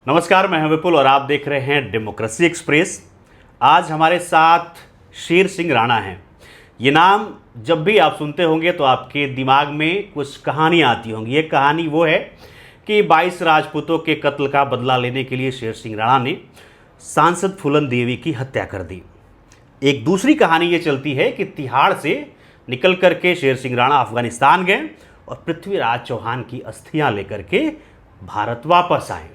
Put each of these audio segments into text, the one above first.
नमस्कार, मैं हूं विपुल और आप देख रहे हैं डेमोक्रेसी एक्सप्रेस। आज हमारे साथ शेर सिंह राणा हैं। ये नाम जब भी आप सुनते होंगे तो आपके दिमाग में कुछ कहानियाँ आती होंगी। एक कहानी वो है कि 22 राजपूतों के कत्ल का बदला लेने के लिए शेर सिंह राणा ने सांसद फूलन देवी की हत्या कर दी। एक दूसरी कहानी ये चलती है कि तिहाड़ से निकल करके शेर सिंह राणा अफगानिस्तान गए और पृथ्वीराज चौहान की अस्थियाँ लेकर के भारत वापस आए।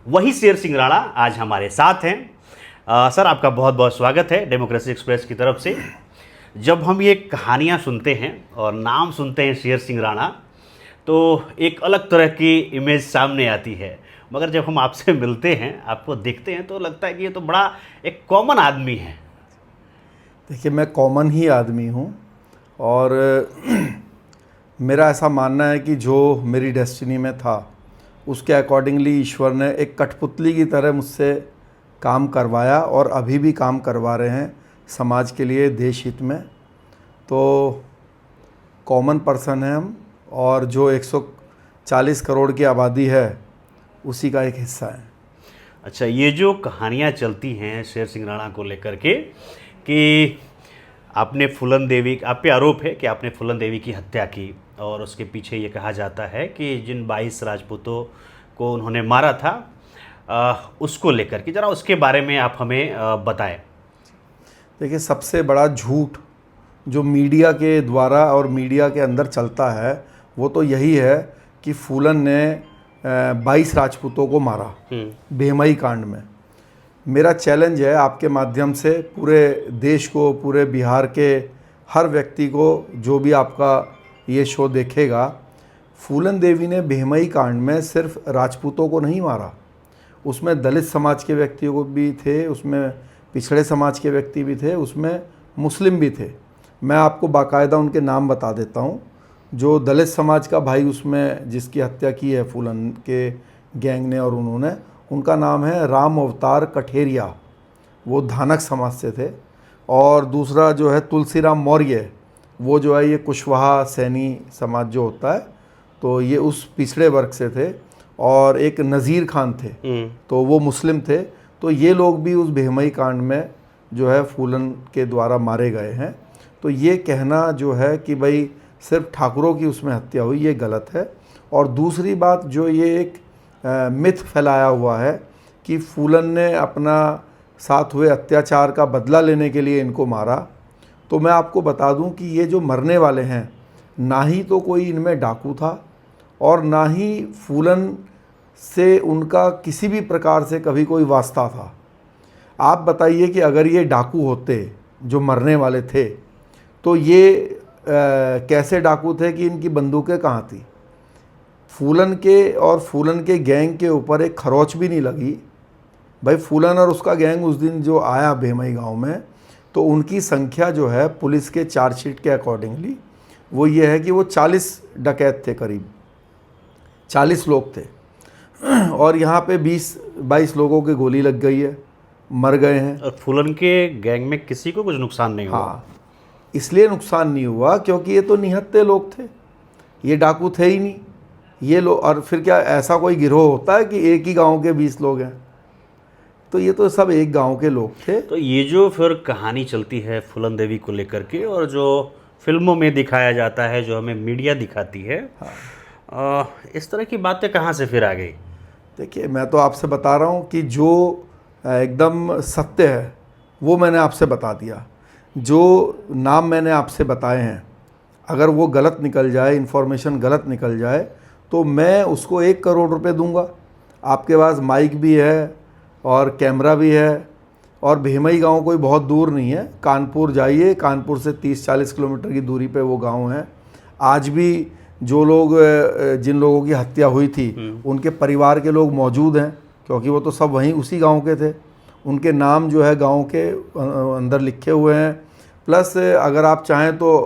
वही शेर सिंह राणा आज हमारे साथ हैं। सर, आपका बहुत बहुत स्वागत है डेमोक्रेसी एक्सप्रेस की तरफ से। जब हम ये कहानियाँ सुनते हैं और नाम सुनते हैं शेर सिंह राणा, तो एक अलग तरह की इमेज सामने आती है, मगर जब हम आपसे मिलते हैं, आपको देखते हैं, तो लगता है कि ये तो बड़ा एक कॉमन आदमी है। देखिए, मैं कॉमन ही आदमी हूँ और मेरा ऐसा मानना है कि जो मेरी डेस्टिनी में था उसके अकॉर्डिंगली ईश्वर ने एक कठपुतली की तरह मुझसे काम करवाया और अभी भी काम करवा रहे हैं समाज के लिए, देश हित में। तो कॉमन पर्सन है हम, और जो 140 करोड़ की आबादी है उसी का एक हिस्सा है। अच्छा, ये जो कहानियाँ चलती हैं शेर सिंह राणा को लेकर के कि आपने फूलन देवी, आप पे आरोप है कि आपने फूलन देवी की हत्या की, और उसके पीछे ये कहा जाता है कि जिन 22 राजपूतों को उन्होंने मारा था उसको लेकर के, ज़रा उसके बारे में आप हमें बताएं। देखिए, सबसे बड़ा झूठ जो मीडिया के द्वारा और मीडिया के अंदर चलता है वो तो यही है कि फूलन ने 22 राजपूतों को मारा भेमई कांड में। मेरा चैलेंज है आपके माध्यम से पूरे देश को, पूरे बिहार के हर व्यक्ति को, जो भी आपका ये शो देखेगा, फूलन देवी ने भेमई कांड में सिर्फ राजपूतों को नहीं मारा, उसमें दलित समाज के व्यक्तियों को भी थे, उसमें पिछड़े समाज के व्यक्ति भी थे, उसमें मुस्लिम भी थे। मैं आपको बाकायदा उनके नाम बता देता हूँ। जो दलित समाज का भाई उसमें जिसकी हत्या की है फूलन के गैंग ने और उन्होंने, उनका नाम है राम अवतार कठेरिया, वो धानक समाज से थे। और दूसरा जो है तुलसीराम मौर्य, वो जो है ये कुशवाहा सैनी समाज जो होता है, तो ये उस पिछड़े वर्ग से थे। और एक नज़ीर खान थे, तो वो मुस्लिम थे। तो ये लोग भी उस भेमई कांड में जो है फूलन के द्वारा मारे गए हैं। तो ये कहना जो है कि भाई सिर्फ ठाकुरों की उसमें हत्या हुई, ये गलत है। और दूसरी बात, जो ये एक मिथ फैलाया हुआ है कि फूलन ने अपना साथ हुए अत्याचार का बदला लेने के लिए इनको मारा, तो मैं आपको बता दूं कि ये जो मरने वाले हैं, ना ही तो कोई इनमें डाकू था और ना ही फूलन से उनका किसी भी प्रकार से कभी कोई वास्ता था। आप बताइए कि अगर ये डाकू होते जो मरने वाले थे, तो ये कैसे डाकू थे कि इनकी बंदूकें कहाँ थी? फूलन के और फूलन के गैंग के ऊपर एक खरोच भी नहीं लगी। भाई, फूलन और उसका गैंग उस दिन जो आया भेमई गांव में, तो उनकी संख्या जो है पुलिस के चार्जशीट के अकॉर्डिंगली वो ये है कि वो 40 डकैत थे, करीब 40 लोग थे। और यहाँ पे 20-22 लोगों की गोली लग गई है, मर गए हैं। और फूलन के गैंग में किसी को कुछ नुकसान नहीं हुआ? हाँ, इसलिए नुकसान नहीं हुआ क्योंकि ये तो निहत्थे लोग थे, ये डाकू थे ही नहीं ये लोग। और फिर क्या ऐसा कोई गिरोह होता है कि एक ही गांव के 20 लोग हैं? तो ये तो सब एक गांव के लोग थे। तो ये जो फिर कहानी चलती है फूलन देवी को लेकर के, और जो फिल्मों में दिखाया जाता है, जो हमें मीडिया दिखाती है, इस तरह की बातें कहाँ से फिर आ गई? देखिए, मैं तो आपसे बता रहा हूँ कि जो एकदम सत्य है वो मैंने आपसे बता दिया। जो नाम मैंने आपसे बताए हैं, अगर वो गलत निकल जाए, इन्फॉर्मेशन गलत निकल जाए, तो मैं उसको 1 करोड़ रुपए दूंगा। आपके पास माइक भी है और कैमरा भी है, और भेमई गांव कोई बहुत दूर नहीं है। कानपुर जाइए, कानपुर से 30-40 किलोमीटर की दूरी पे वो गांव है। आज भी जो लोग, जिन लोगों की हत्या हुई थी, उनके परिवार के लोग मौजूद हैं, क्योंकि वो तो सब वहीं उसी गांव के थे। उनके नाम जो है गांव के अंदर लिखे हुए हैं। प्लस अगर आप चाहें तो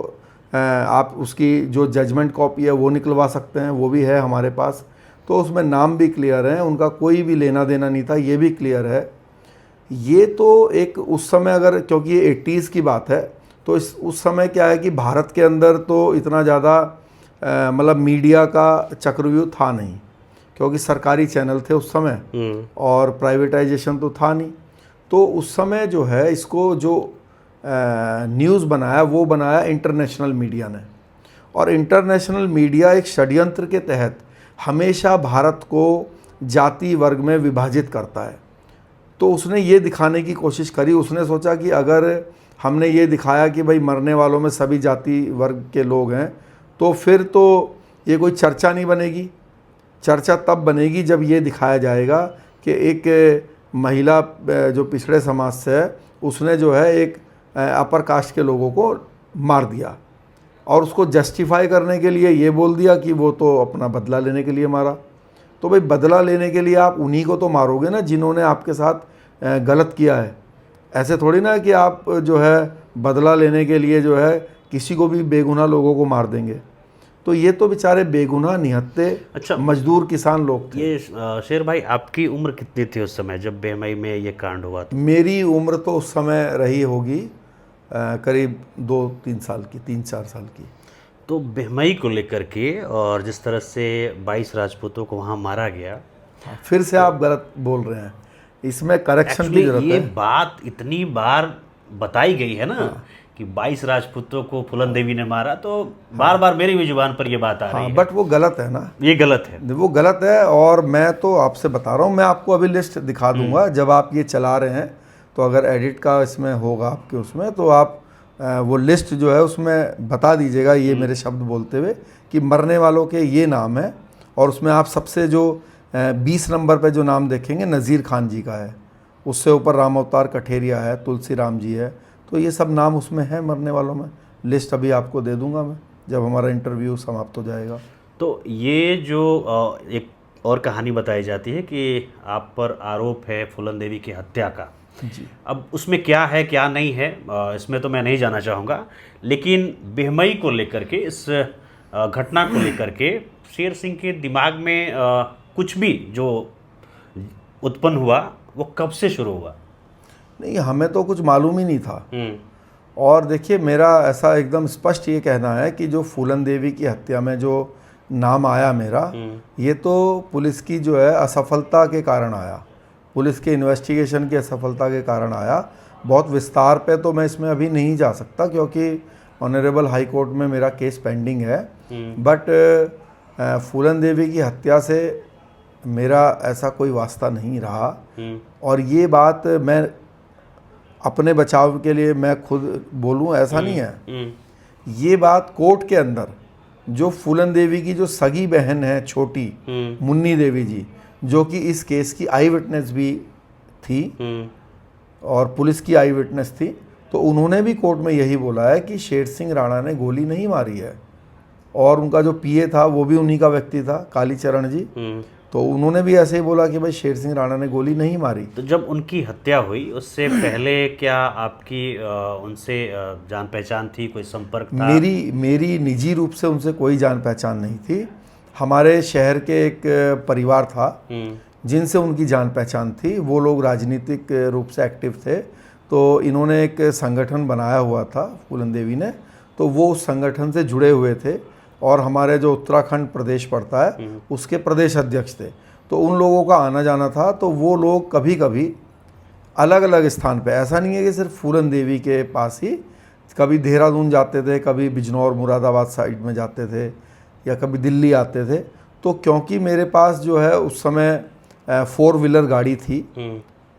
आप उसकी जो जजमेंट कॉपी है वो निकलवा सकते हैं, वो भी है हमारे पास। तो उसमें नाम भी क्लियर है, उनका कोई भी लेना देना नहीं था, ये भी क्लियर है। ये तो एक उस समय, अगर क्योंकि ये 80s की बात है, तो उस समय क्या है कि भारत के अंदर तो इतना ज़्यादा मतलब मीडिया का चक्रव्यूह था नहीं। क्योंकि सरकारी चैनल थे उस समय और प्राइवेटाइजेशन तो था नहीं। तो उस समय जो है इसको जो न्यूज़ बनाया वो बनाया इंटरनेशनल मीडिया ने। और इंटरनेशनल मीडिया एक षड्यंत्र के तहत हमेशा भारत को जाति वर्ग में विभाजित करता है। तो उसने ये दिखाने की कोशिश करी, उसने सोचा कि अगर हमने ये दिखाया कि भाई मरने वालों में सभी जाति वर्ग के लोग हैं तो फिर तो ये कोई चर्चा नहीं बनेगी। चर्चा तब बनेगी जब ये दिखाया जाएगा कि एक महिला जो पिछड़े समाज से है उसने जो है एक अपर कास्ट के लोगों को मार दिया और उसको जस्टिफाई करने के लिए ये बोल दिया कि वो तो अपना बदला लेने के लिए मारा। तो भाई बदला लेने के लिए आप उन्हीं को तो मारोगे ना जिन्होंने आपके साथ गलत किया है। ऐसे थोड़ी ना कि आप जो है बदला लेने के लिए जो है किसी को भी बेगुनाह लोगों को मार देंगे। तो ये तो बेचारे बेगुनाह निहत्ते अच्छा, मजदूर किसान लोग थे। ये शेर भाई आपकी उम्र कितनी थी उस समय जब बेहमई में ये कांड हुआ था? मेरी उम्र तो उस समय रही होगी करीब 2-3 साल की, 3-4 साल की। तो बेहमई को लेकर के और जिस तरह से 22 राजपूतों को वहाँ मारा गया, फिर से आप गलत बोल रहे हैं, इसमें करेक्शन की जरूरत ये है। बात इतनी बार बताई गई है ना कि 22 राजपूतों को फूलन देवी ने मारा, तो बार बार मेरी भी जुबान पर ये बात आ रही है। बट वो गलत है ना, ये गलत है, वो गलत है। और मैं तो आपसे बता रहा हूँ, मैं आपको अभी लिस्ट दिखा दूंगा जब आप ये चला रहे हैं। तो अगर एडिट का इसमें होगा आपके उसमें तो आप वो लिस्ट जो है उसमें बता दीजिएगा ये मेरे शब्द बोलते हुए कि मरने वालों के ये नाम है। और उसमें आप सबसे जो 20 नंबर पे जो नाम देखेंगे नज़ीर खान जी का है, उससे ऊपर राम अवतार कठेरिया है, तुलसी राम जी है। तो ये सब नाम उसमें है मरने वालों में। लिस्ट अभी आपको दे दूंगा मैं जब हमारा इंटरव्यू समाप्त हो जाएगा। तो ये जो एक और कहानी बताई जाती है कि आप पर आरोप है फूलन देवी की हत्या का जी। अब उसमें क्या है क्या नहीं है इसमें तो मैं नहीं जाना चाहूँगा, लेकिन बेहमई को लेकर के इस घटना को लेकर के शेर सिंह के दिमाग में कुछ भी जो उत्पन्न हुआ वो कब से शुरू हुआ? नहीं, हमें तो कुछ मालूम ही नहीं था। और देखिए मेरा ऐसा एकदम स्पष्ट ये कहना है कि जो फूलन देवी की हत्या में जो नाम आया मेरा, ये तो पुलिस की जो है असफलता के कारण आया, पुलिस के इन्वेस्टिगेशन की असफलता के कारण आया। बहुत विस्तार पे तो मैं इसमें अभी नहीं जा सकता क्योंकि ऑनरेबल हाई कोर्ट में मेरा केस पेंडिंग है। बट फूलन देवी की हत्या से मेरा ऐसा कोई वास्ता नहीं रहा। और ये बात मैं अपने बचाव के लिए मैं खुद बोलूं ऐसा नहीं है। ये बात कोर्ट के अंदर जो फूलन देवी की जो सगी बहन है छोटी मुन्नी देवी जी, जो कि इस केस की आई विटनेस भी थी और पुलिस की आई विटनेस थी, तो उन्होंने भी कोर्ट में यही बोला है कि शेर सिंह राणा ने गोली नहीं मारी है। और उनका जो पीए था वो भी उन्हीं का व्यक्ति था, कालीचरण जी, तो उन्होंने भी ऐसे ही बोला कि भाई शेर सिंह राणा ने गोली नहीं मारी। तो जब उनकी हत्या हुई उससे पहले क्या आपकी उनसे जान पहचान थी, कोई संपर्क था? मेरी निजी रूप से उनसे कोई जान पहचान नहीं थी। हमारे शहर के एक परिवार था जिनसे उनकी जान पहचान थी। वो लोग राजनीतिक रूप से एक्टिव थे, तो इन्होंने एक संगठन बनाया हुआ था फूलन देवी ने, तो वो उस संगठन से जुड़े हुए थे और हमारे जो उत्तराखंड प्रदेश पड़ता है उसके प्रदेश अध्यक्ष थे। तो उन लोगों का आना जाना था। तो वो लोग कभी कभी अलग अलग स्थान पे, ऐसा नहीं है कि सिर्फ फूलन देवी के पास ही, कभी देहरादून जाते थे, कभी बिजनौर मुरादाबाद साइड में जाते थे या कभी दिल्ली आते थे। तो क्योंकि मेरे पास जो है उस समय 4 व्हीलर गाड़ी थी,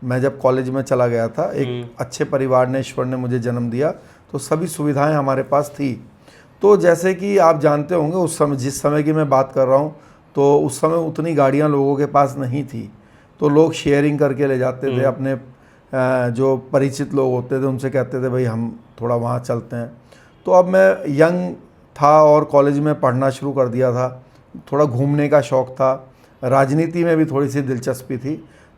मैं जब कॉलेज में चला गया था, एक अच्छे परिवार ने, ईश्वर ने मुझे जन्म दिया, तो सभी सुविधाएं हमारे पास थी। तो जैसे कि आप जानते होंगे उस समय, जिस समय की मैं बात कर रहा हूँ, तो उस समय उतनी गाड़ियाँ लोगों के पास नहीं थी, तो लोग शेयरिंग करके ले जाते थे। अपने जो परिचित लोग होते थे उनसे कहते थे भाई हम थोड़ा वहाँ चलते हैं। तो अब मैं यंग था और कॉलेज में पढ़ना शुरू कर दिया था, थोड़ा घूमने का शौक़ था, राजनीति में भी थोड़ी सी दिलचस्पी थी,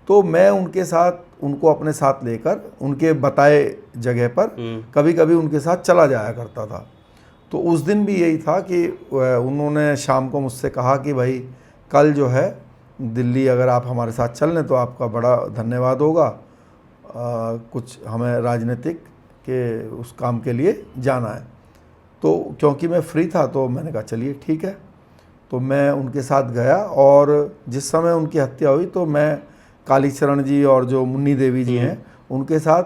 तो मैं उनके साथ, उनको अपने साथ लेकर उनके बताए जगह पर कभी कभी उनके साथ चला जाया करता था। तो उस दिन भी यही था कि उन्होंने शाम को मुझसे कहा कि भाई कल जो है दिल्ली अगर आप हमारे साथ चल लें तो आपका बड़ा धन्यवाद होगा, कुछ हमें राजनीतिक के उस काम के लिए जाना है। तो क्योंकि मैं फ्री था तो मैंने कहा चलिए ठीक है। तो मैं उनके साथ गया, और जिस समय उनकी हत्या हुई तो मैं कालीचरण जी और जो मुन्नी देवी जी हैं उनके साथ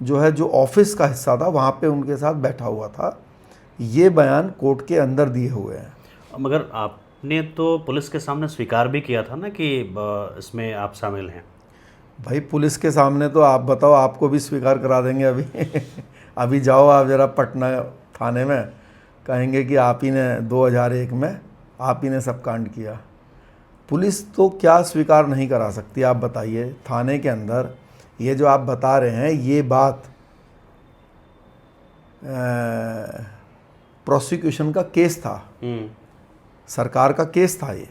जो है जो ऑफिस का हिस्सा था वहाँ पे उनके साथ बैठा हुआ था। ये बयान कोर्ट के अंदर दिए हुए हैं। मगर आपने तो पुलिस के सामने स्वीकार भी किया था ना कि इसमें आप शामिल हैं। भाई पुलिस के सामने तो आप बताओ, आपको भी स्वीकार करा देंगे अभी। अभी जाओ आप ज़रा पटना थाने में, कहेंगे कि आप ही ने 2001 में आप ही ने सब कांड किया। पुलिस तो क्या स्वीकार नहीं करा सकती, आप बताइए। थाने के अंदर ये जो आप बता रहे हैं ये बात प्रोसिक्यूशन का केस था, सरकार का केस था ये।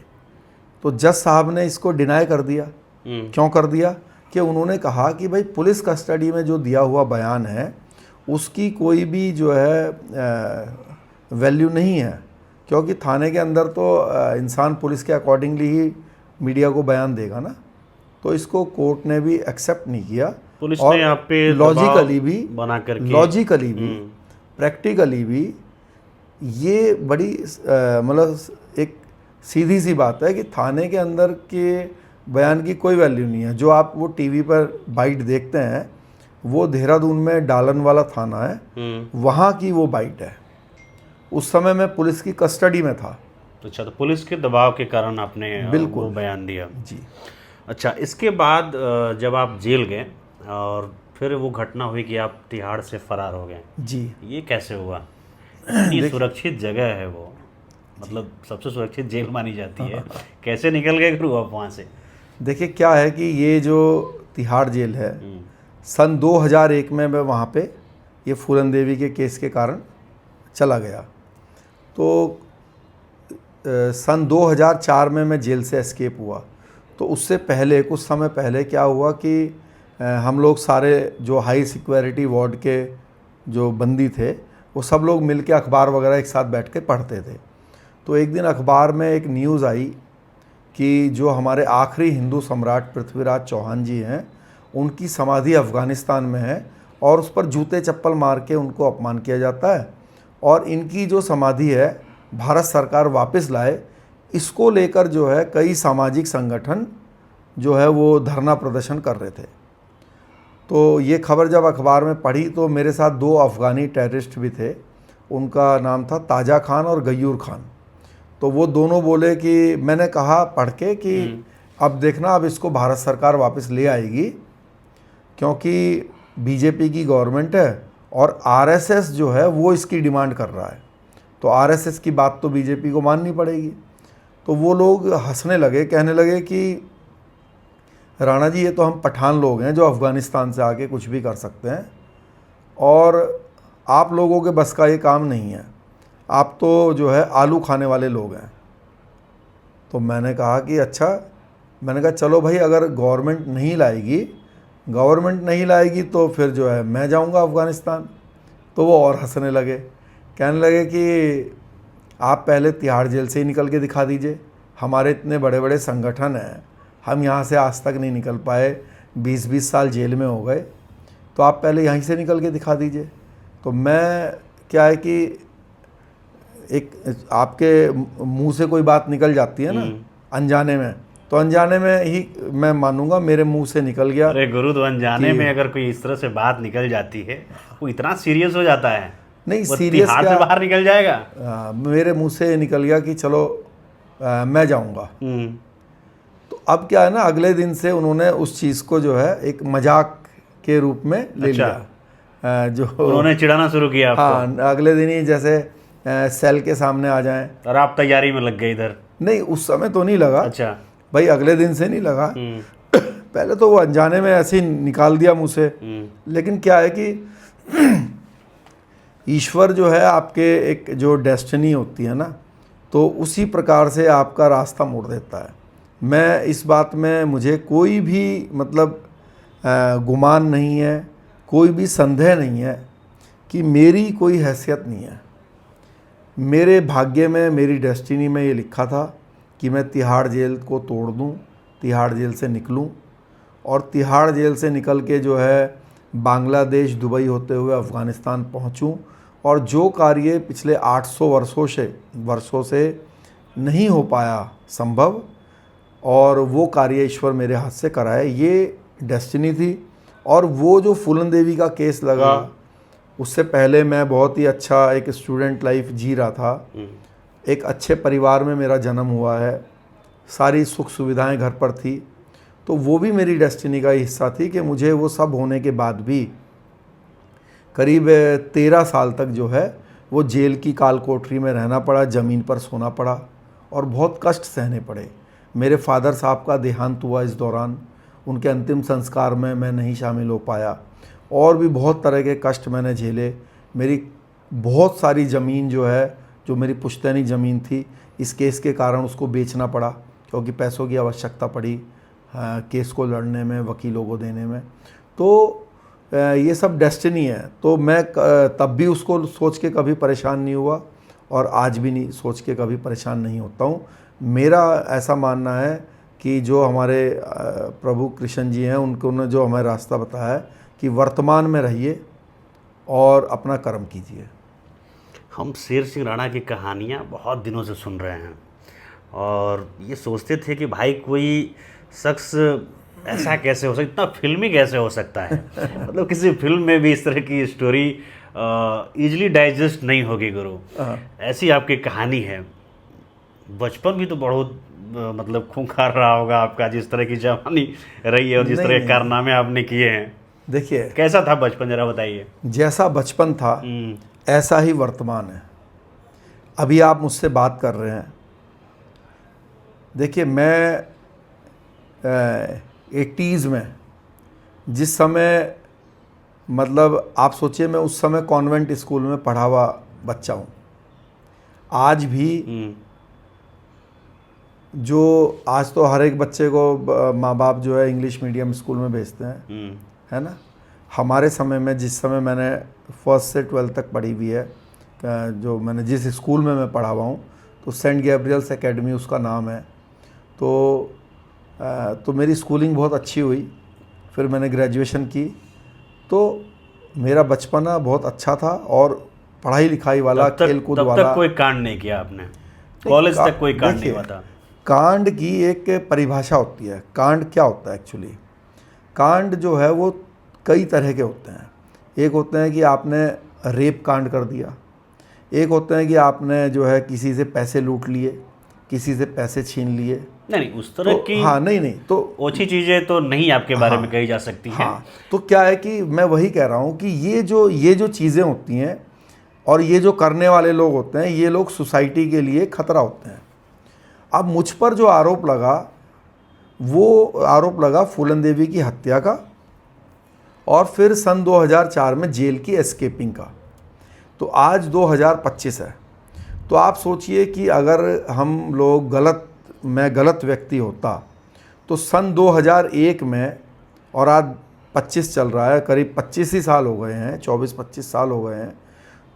तो जज साहब ने इसको डिनाई कर दिया। क्यों कर दिया? कि उन्होंने कहा कि भाई पुलिस कस्टडी में जो दिया हुआ बयान है उसकी कोई भी जो है वैल्यू नहीं है, क्योंकि थाने के अंदर तो इंसान पुलिस के अकॉर्डिंगली ही मीडिया को बयान देगा ना। तो इसको कोर्ट ने भी एक्सेप्ट नहीं किया। पुलिस और ने आप पे लॉजिकली भी बना करके लॉजिकली भी प्रैक्टिकली भी ये बड़ी मतलब एक सीधी सी बात है कि थाने के अंदर के बयान की कोई वैल्यू नहीं है। जो आप वो टीवी पर बाइट देखते हैं वो देहरादून में डालन वाला थाना है, वहाँ की वो बाइट है। उस समय मैं पुलिस की कस्टडी में था। अच्छा, तो पुलिस के दबाव के कारण आपने बिल्कुल वो बयान दिया जी। अच्छा, इसके बाद जब आप जेल गए और फिर वो घटना हुई कि आप तिहाड़ से फरार हो गए, जी। ये कैसे हुआ? इतनी सुरक्षित जगह है वो, मतलब सबसे सुरक्षित जेल मानी जाती है, कैसे निकल गए फिर आप वहाँ से? देखिए क्या है कि ये जो तिहाड़ जेल है, सन 2001 में मैं वहाँ पे ये फूलन देवी के केस के कारण चला गया। तो सन 2004 में मैं जेल से एस्केप हुआ। तो उससे पहले कुछ समय पहले क्या हुआ कि हम लोग सारे जो हाई सिक्योरिटी वार्ड के जो बंदी थे वो सब लोग मिल के अखबार वगैरह एक साथ बैठ के पढ़ते थे। तो एक दिन अखबार में एक न्यूज़ आई कि जो हमारे आखिरी हिंदू सम्राट पृथ्वीराज चौहान जी हैं उनकी समाधि अफ़गानिस्तान में है और उस पर जूते चप्पल मार के उनको अपमान किया जाता है, और इनकी जो समाधि है भारत सरकार वापस लाए, इसको लेकर जो है कई सामाजिक संगठन जो है वो धरना प्रदर्शन कर रहे थे। तो ये खबर जब अखबार में पढ़ी तो मेरे साथ 2 अफ़गानी टेररिस्ट भी थे, उनका नाम था ताजा खान और गयूर खान। तो वो दोनों बोले कि मैंने कहा पढ़ के कि अब देखना, अब इसको भारत सरकार वापस ले आएगी, क्योंकि बीजेपी की गवर्नमेंट है और आरएसएस जो है वो इसकी डिमांड कर रहा है, तो आरएसएस की बात तो बीजेपी को माननी पड़ेगी। तो वो लोग हंसने लगे, कहने लगे कि राणा जी ये तो हम पठान लोग हैं जो अफ़गानिस्तान से आके कुछ भी कर सकते हैं और आप लोगों के बस का ये काम नहीं है, आप तो जो है आलू खाने वाले लोग हैं। तो मैंने कहा कि अच्छा, मैंने कहा चलो भाई अगर गवर्नमेंट नहीं लाएगी तो फिर जो है मैं जाऊंगा अफ़गानिस्तान। तो वो और हंसने लगे, कहने लगे कि आप पहले तिहाड़ जेल से ही निकल के दिखा दीजिए, हमारे इतने बड़े बड़े संगठन हैं, हम यहाँ से आज तक नहीं निकल पाए, 20-20 साल जेल में हो गए, तो आप पहले यहीं से निकल के दिखा दीजिए। तो मैं क्या है कि एक आपके मुंह से कोई बात निकल जाती है ना अनजाने में, तो अनजाने में ही मैं मानूंगा मेरे मुंह से निकल गया। अरे गुरु, तो अनजाने में अगर कोई इस तरह से बात निकल जाती है वो इतना सीरियस हो जाता है? नहीं वो सीरियस तिहाड़ क्या, से बाहर निकल जाएगा। मेरे मुंह से निकल गया कि चलो मैं जाऊंगा। तो अब क्या है ना, अगले दिन से उन्होंने उस चीज़ को जो है एक मजाक के रूप में ले लिया। जो उन्होंने चिढ़ाना शुरू किया आपको? हाँ, अगले दिन ही जैसे सेल के सामने आ जाएं। और आप तैयारी में लग गए इधर? नहीं, उस समय तो नहीं लगा। अच्छा भाई अगले दिन से नहीं लगा। पहले तो वो अनजाने में ऐसे ही निकाल दिया मुँह से। लेकिन क्या है कि ईश्वर जो है आपके एक जो डेस्टिनी होती है ना, तो उसी प्रकार से आपका रास्ता मोड़ देता है। मैं इस बात में मुझे कोई भी मतलब गुमान नहीं है, कोई भी संदेह नहीं है कि मेरी कोई हैसियत नहीं है। मेरे भाग्य में, मेरी डेस्टिनी में ये लिखा था कि मैं तिहाड़ जेल को तोड़ दूं, तिहाड़ जेल से निकलूं और तिहाड़ जेल से निकल के जो है बांग्लादेश, दुबई होते हुए अफ़गानिस्तान पहुंचूं और जो कार्य पिछले 800 वर्षों से नहीं हो पाया संभव, और वो कार्य ईश्वर मेरे हाथ से कराए, ये डेस्टिनी थी। और वो जो फूलन देवी का केस लगा, उससे पहले मैं बहुत ही अच्छा एक स्टूडेंट लाइफ जी रहा था। एक अच्छे परिवार में मेरा जन्म हुआ है, सारी सुख सुविधाएं घर पर थी। तो वो भी मेरी डेस्टिनी का हिस्सा थी कि मुझे वो सब होने के बाद भी करीब 13 साल तक जो है वो जेल की काल कोठरी में रहना पड़ा, ज़मीन पर सोना पड़ा और बहुत कष्ट सहने पड़े। मेरे फादर साहब का देहांत हुआ इस दौरान, उनके अंतिम संस्कार में मैं नहीं शामिल हो पाया, और भी बहुत तरह के कष्ट मैंने झेले। मेरी बहुत सारी ज़मीन जो है, जो मेरी पुश्तैनी ज़मीन थी, इस केस के कारण उसको बेचना पड़ा, क्योंकि पैसों की आवश्यकता पड़ी केस को लड़ने में, वकीलों को देने में। तो ये सब डेस्टिनी है। तो मैं तब भी उसको सोच के कभी परेशान नहीं हुआ, और आज भी नहीं सोच के कभी परेशान नहीं होता हूँ। मेरा ऐसा मानना है कि जो हमारे प्रभु कृष्ण जी हैं, उन्होंने जो हमें रास्ता बताया है कि वर्तमान में रहिए और अपना कर्म कीजिए। हम शेर सिंह राणा की कहानियाँ बहुत दिनों से सुन रहे हैं और ये सोचते थे कि भाई कोई शख्स ऐसा कैसे हो सकता, इतना फिल्मी कैसे हो सकता है। मतलब किसी फिल्म में भी इस तरह की स्टोरी इजीली डाइजेस्ट नहीं होगी गुरु, ऐसी आपकी कहानी है। बचपन भी तो बहुत मतलब खूंखार रहा होगा आपका, जिस तरह की जवानी रही है और जिस तरह के कारनामे आपने किए हैं। देखिए, कैसा था बचपन, जरा बताइए। जैसा बचपन था ऐसा ही वर्तमान है। अभी आप मुझसे बात कर रहे हैं, देखिए मैं 80s में, जिस समय, मतलब आप सोचिए मैं उस समय कॉन्वेंट स्कूल में पढ़ा हुआ बच्चा हूँ। आज भी जो आज तो हर एक बच्चे को माँ बाप जो है इंग्लिश मीडियम स्कूल में भेजते हैं, है ना। हमारे समय में, जिस समय मैंने 1st से 12th तक पढ़ी हुई है, जो मैंने जिस स्कूल में मैं पढ़ा हुआ हूँ, तो सेंट गैब्रियल्स एकेडमी उसका नाम है। तो मेरी स्कूलिंग बहुत अच्छी हुई। फिर मैंने ग्रेजुएशन की, तो मेरा बचपना बहुत अच्छा था और पढ़ाई लिखाई वाला, खेल कूद वाला। तब तक कोई कांड नहीं किया आपने? कॉलेज तक कोई कांड नहीं हुआ था? कांड की एक परिभाषा होती है। कांड क्या होता है एक्चुअली? कांड जो है वो कई तरह के होते हैं। एक होते हैं कि आपने रेप कांड कर दिया, एक होते हैं कि आपने जो है किसी से पैसे लूट लिए, किसी से पैसे छीन लिए। नहीं, उस तरह की हाँ, नहीं, तो ओछी चीज़ें तो नहीं आपके बारे में कही जा सकती हैं। हाँ, तो क्या है कि मैं वही कह रहा हूँ कि ये जो चीज़ें होती हैं और ये जो करने वाले लोग होते हैं, ये लोग सोसाइटी के लिए खतरा होते हैं। अब मुझ पर जो आरोप लगा, वो आरोप लगा फूलन देवी की हत्या का, और फिर सन 2004 में जेल की एस्केपिंग का। तो आज 2025 है। तो आप सोचिए कि अगर हम लोग मैं गलत व्यक्ति होता, तो सन 2001 में, और आज 25 चल रहा है, करीब 25 ही साल हो गए हैं, 24-25 साल हो गए हैं।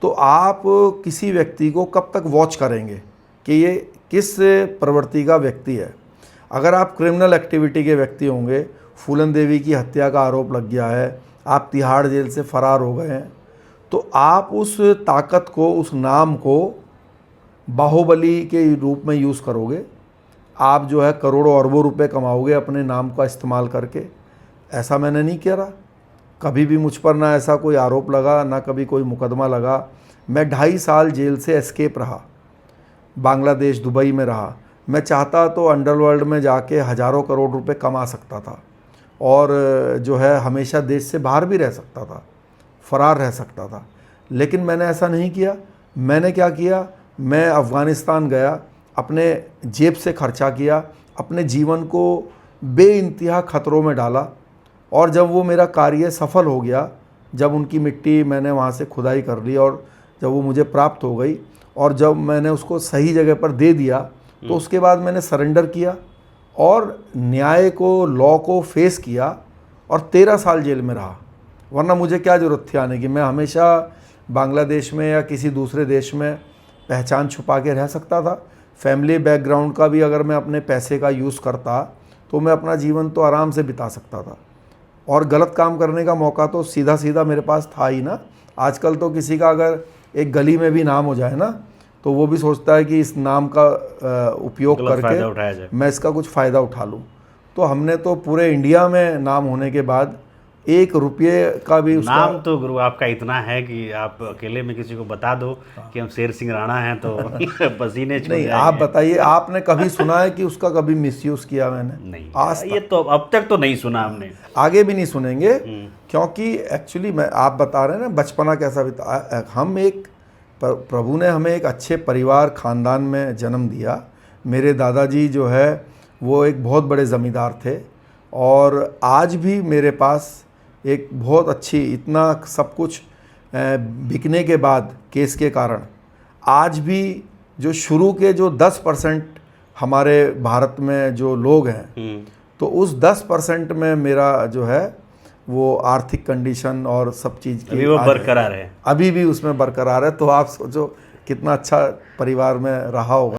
तो आप किसी व्यक्ति को कब तक वॉच करेंगे कि ये किस प्रवृत्ति का व्यक्ति है? अगर आप क्रिमिनल एक्टिविटी के व्यक्ति होंगे, फूलन देवी की हत्या का आरोप लग गया है, आप तिहाड़ जेल से फरार हो गए हैं, तो आप उस ताकत को, उस नाम को बाहुबली के रूप में यूज़ करोगे। आप जो है करोड़ों अरबों रुपए कमाओगे अपने नाम का इस्तेमाल करके। ऐसा मैंने नहीं किया। कभी भी मुझ पर ना ऐसा कोई आरोप लगा, ना कभी कोई मुकदमा लगा। मैं 2.5 साल जेल से एस्केप रहा, बांग्लादेश, दुबई में रहा। मैं चाहता तो अंडरवर्ल्ड में जाके हज़ारों करोड़ रुपए कमा सकता था, और जो है हमेशा देश से बाहर भी रह सकता था, फरार रह सकता था। लेकिन मैंने ऐसा नहीं किया। मैंने क्या किया, मैं अफ़गानिस्तान गया, अपने जेब से खर्चा किया, अपने जीवन को बेइंतहा खतरों में डाला, और जब वो मेरा कार्य सफल हो गया, जब उनकी मिट्टी मैंने वहाँ से खुदाई कर ली और जब वो मुझे प्राप्त हो गई, और जब मैंने उसको सही जगह पर दे दिया, तो उसके बाद मैंने सरेंडर किया और न्याय को, लॉ को फेस किया, और 13 साल जेल में रहा। वरना मुझे क्या ज़रूरत थी आने की? मैं हमेशा बांग्लादेश में या किसी दूसरे देश में पहचान छुपा के रह सकता था। फैमिली बैकग्राउंड का भी अगर मैं अपने पैसे का यूज़ करता, तो मैं अपना जीवन तो आराम से बिता सकता था, और गलत काम करने का मौका तो सीधा सीधा मेरे पास था ही ना। आजकल तो किसी का अगर एक गली में भी नाम हो जाए ना, तो वो भी सोचता है कि इस नाम का उपयोग गलत फायदा उठाया करके जाए। मैं इसका कुछ फ़ायदा उठा लूँ। तो हमने तो पूरे इंडिया में नाम होने के बाद 1 रुपये का भी उसका नाम तो गुरु आपका इतना है कि आप अकेले में किसी को बता दो कि हम शेर सिंह राणा हैं तो पसीने छूट नहीं, जाएंगे। आप बताइए, आपने कभी सुना है कि उसका कभी मिसयूज़ किया मैंने? नहीं, आज ये तो अब तक तो नहीं सुना हमने। आगे भी नहीं सुनेंगे, क्योंकि एक्चुअली मैं आप बता रहे हैं ना बचपना कैसा बीता। हम एक प्रभु ने हमें एक अच्छे परिवार खानदान में जन्म दिया। मेरे दादाजी जो है वो एक बहुत बड़े ज़मींदार थे, और आज भी मेरे पास एक बहुत अच्छी, इतना सब कुछ बिकने के बाद केस के कारण आज भी जो शुरू के जो 10% हमारे भारत में जो लोग हैं, तो उस 10% में मेरा जो है वो आर्थिक कंडीशन और सब चीज़ की अभी वो बरकरार है। अभी भी उसमें बरकरार है। तो आप सोचो कितना अच्छा परिवार में रहा होगा।